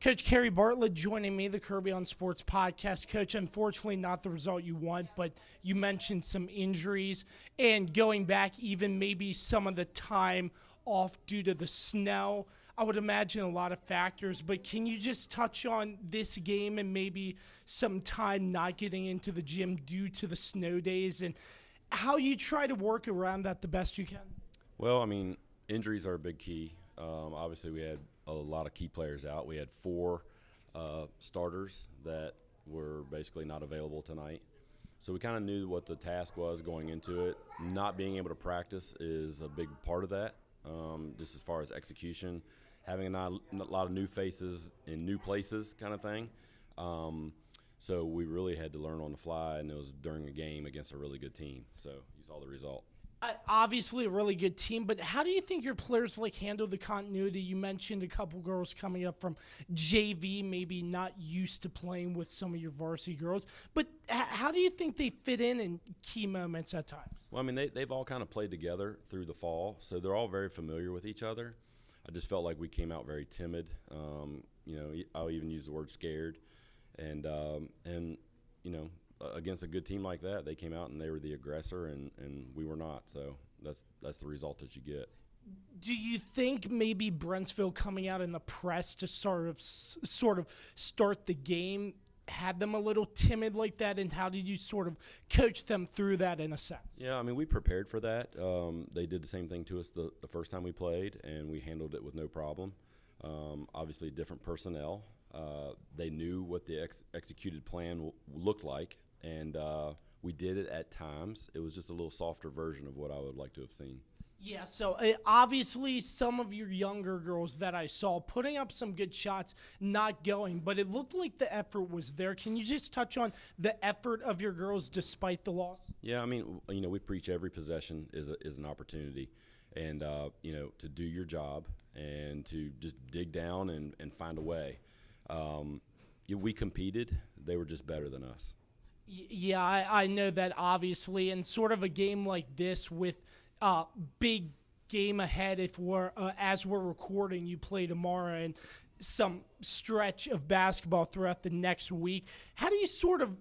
Coach Cary Bartlett joining me, the Kirby on Sports podcast. Coach, unfortunately not the result you want, but you mentioned some injuries and going back even maybe some of the time off due to the snow. I would imagine a lot of factors, but can you just touch on this game and maybe some time not getting into the gym due to the snow days and how you try to work around that the best you can? Well, I mean, injuries are a big key. Obviously, we had a lot of key players out. We had four starters that were basically not available tonight. So we kind of knew what the task was going into it. Not being able to practice is a big part of that, just as far as execution, having a lot of new faces in new places kind of thing. So we really had to learn on the fly, and it was during a game against a really good team. So you saw the result. Obviously a really good team, but how do you think your players handle the continuity? You mentioned a couple girls coming up from JV, maybe not used to playing with some of your varsity girls, but how do you think they fit in key moments at times? Well, I mean, they've all kind of played together through the fall, so they're all very familiar with each other. I just felt like we came out very timid. I'll even use the word scared, and against a good team like that, they came out and they were the aggressor, and we were not. So that's the result that you get. Do you think maybe Brentsville coming out in the press to sort of start the game had them a little timid like that, and how did you sort of coach them through that in a sense? Yeah, I mean, we prepared for that. They did the same thing to us the first time we played, and we handled it with no problem. Obviously, different personnel. They knew what the executed plan looked like, and we did it at times. It was just a little softer version of what I would like to have seen. Yeah, so obviously some of your younger girls that I saw putting up some good shots, not going, but it looked like the effort was there. Can you just touch on the effort of your girls despite the loss? Yeah, I mean, we preach every possession is an opportunity, and to do your job and to just dig down and find a way. We competed. They were just better than us. Yeah, I know that obviously, and sort of a game like this with big game ahead. If we're as we're recording, you play tomorrow and some stretch of basketball throughout the next week. How do you sort of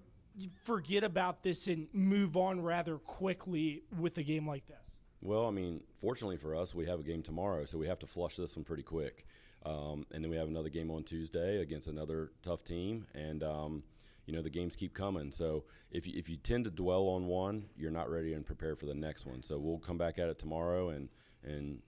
forget about this and move on rather quickly with a game like this? Well, I mean, fortunately for us, we have a game tomorrow, so we have to flush this one pretty quick. And then we have another game on Tuesday against another tough team, and the games keep coming. So if you tend to dwell on one, you're not ready and prepared for the next one. So we'll come back at it tomorrow and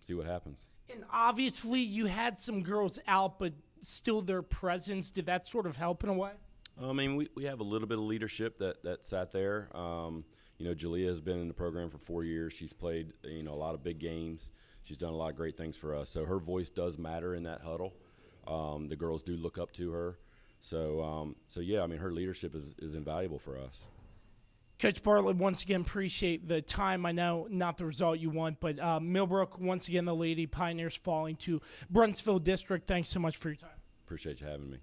see what happens. And obviously you had some girls out, but still their presence, did that sort of help in a way? I mean, we have a little bit of leadership that sat there. Jalea has been in the program for 4 years. She's played, a lot of big games. She's done a lot of great things for us. So her voice does matter in that huddle. The girls do look up to her. So yeah, I mean, her leadership is invaluable for us. Coach Bartlett, once again, appreciate the time. I know not the result you want, but Millbrook, once again, the Lady Pioneers falling to Brentsville District. Thanks so much for your time. Appreciate you having me.